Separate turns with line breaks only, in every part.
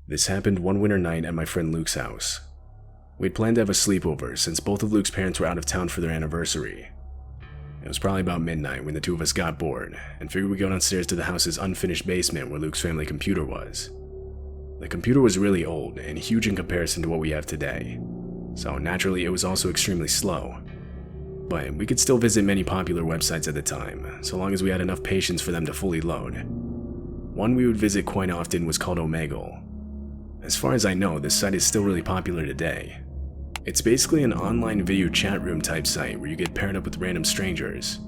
This happened one winter night at my friend Luke's house. We'd planned to have a sleepover since both of Luke's parents were out of town for their anniversary. It was probably about midnight when the two of us got bored and figured we'd go downstairs to the house's unfinished basement where Luke's family computer was. The computer was really old and huge in comparison to what we have today, so naturally it was also extremely slow. But we could still visit many popular websites at the time, so long as we had enough patience for them to fully load. One we would visit quite often was called Omegle. As far as I know, this site is still really popular today. It's basically an online video chat room type site where you get paired up with random strangers.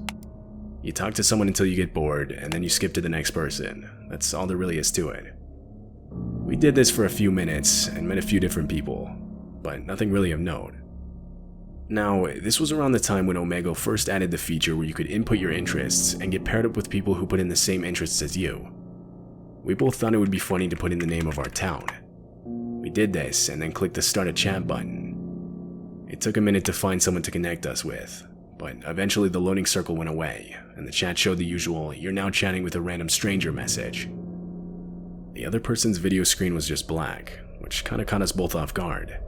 You talk to someone until you get bored, and then you skip to the next person. That's all there really is to it. We did this for a few minutes and met a few different people, but nothing really of note. Now, this was around the time when Omegle first added the feature where you could input your interests and get paired up with people who put in the same interests as you. We both thought it would be funny to put in the name of our town. We did this and then clicked the start a chat button. It took a minute to find someone to connect us with, but eventually the loading circle went away and the chat showed the usual "you're now chatting with a random stranger" message. The other person's video screen was just black, which kinda caught us both off guard.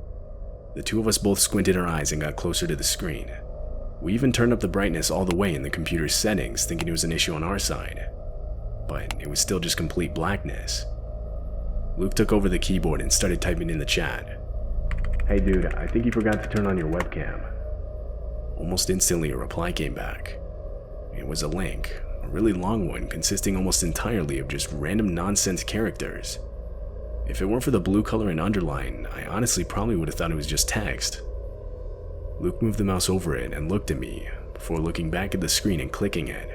The two of us both squinted our eyes and got closer to the screen. We even turned up the brightness all the way in the computer's settings, thinking it was an issue on our side, but it was still just complete blackness. Luke took over the keyboard and started typing in the chat. "Hey dude, I think you forgot to turn on your webcam." Almost instantly a reply came back. It was a link, a really long one consisting almost entirely of just random nonsense characters. If it weren't for the blue color and underline, I honestly probably would have thought it was just text. Luke moved the mouse over it and looked at me, before looking back at the screen and clicking it.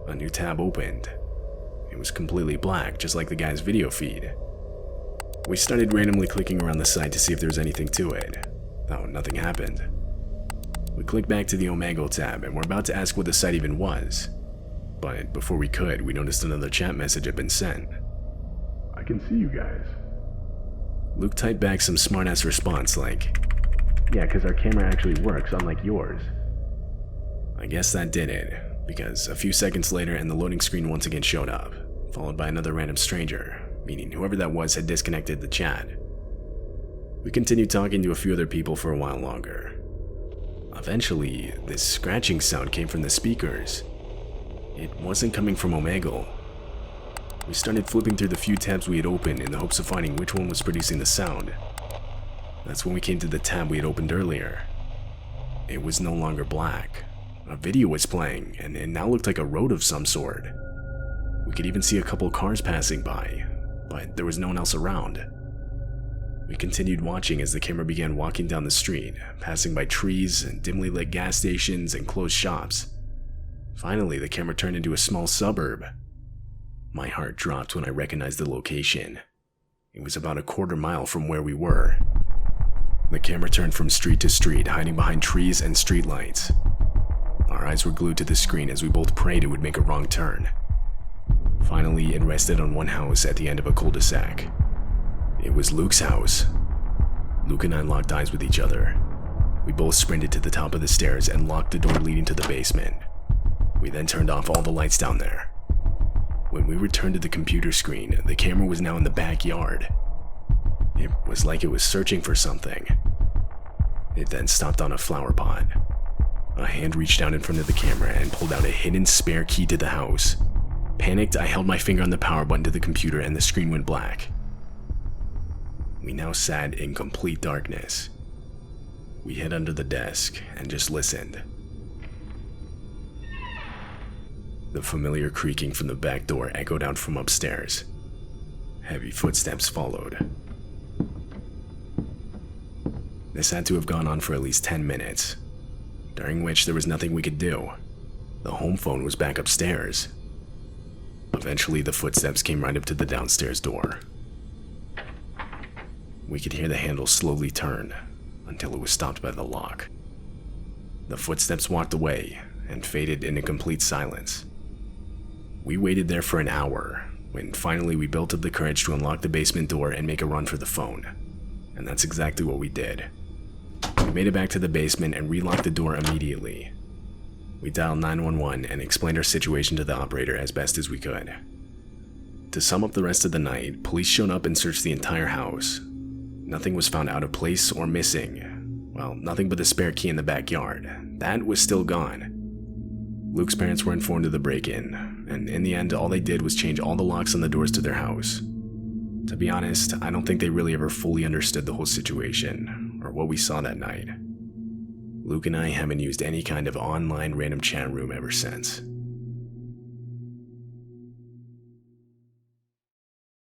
A new tab opened. It was completely black, just like the guy's video feed. We started randomly clicking around the site to see if there was anything to it, though nothing happened. We clicked back to the Omegle tab and were about to ask what the site even was, but before we could, we noticed another chat message had been sent. "I can see you guys." Luke typed back some smartass response like, "Yeah, cause our camera actually works, unlike yours." I guess that did it, because a few seconds later and the loading screen once again showed up, followed by another random stranger, meaning whoever that was had disconnected the chat. We continued talking to a few other people for a while longer. Eventually, this scratching sound came from the speakers. It wasn't coming from Omegle. We started flipping through the few tabs we had opened in the hopes of finding which one was producing the sound. That's when we came to the tab we had opened earlier. It was no longer black. A video was playing, and it now looked like a road of some sort. We could even see a couple cars passing by, but there was no one else around. We continued watching as the camera began walking down the street, passing by trees and dimly lit gas stations and closed shops. Finally, the camera turned into a small suburb. My heart dropped when I recognized the location. It was about a quarter mile from where we were. The camera turned from street to street, hiding behind trees and streetlights. Our eyes were glued to the screen as we both prayed it would make a wrong turn. Finally, it rested on one house at the end of a cul-de-sac. It was Luke's house. Luke and I locked eyes with each other. We both sprinted to the top of the stairs and locked the door leading to the basement. We then turned off all the lights down there. When we returned to the computer screen, the camera was now in the backyard. It was like it was searching for something. It then stopped on a flower pot. A hand reached out in front of the camera and pulled out a hidden spare key to the house. Panicked, I held my finger on the power button to the computer and the screen went black. We now sat in complete darkness. We hid under the desk and just listened. The familiar creaking from the back door echoed out from upstairs. Heavy footsteps followed. This had to have gone on for at least 10 minutes, during which there was nothing we could do. The home phone was back upstairs. Eventually, the footsteps came right up to the downstairs door. We could hear the handle slowly turn until it was stopped by the lock. The footsteps walked away and faded into complete silence. We waited there for an hour, when finally we built up the courage to unlock the basement door and make a run for the phone. And that's exactly what we did. We made it back to the basement and relocked the door immediately. We dialed 911 and explained our situation to the operator as best as we could. To sum up the rest of the night, police showed up and searched the entire house. Nothing was found out of place or missing. Well, nothing but the spare key in the backyard. That was still gone. Luke's parents were informed of the break-in, and in the end, all they did was change all the locks on the doors to their house. To be honest, I don't think they really ever fully understood the whole situation, or what we saw that night. Luke and I haven't used any kind of online random chat room ever since.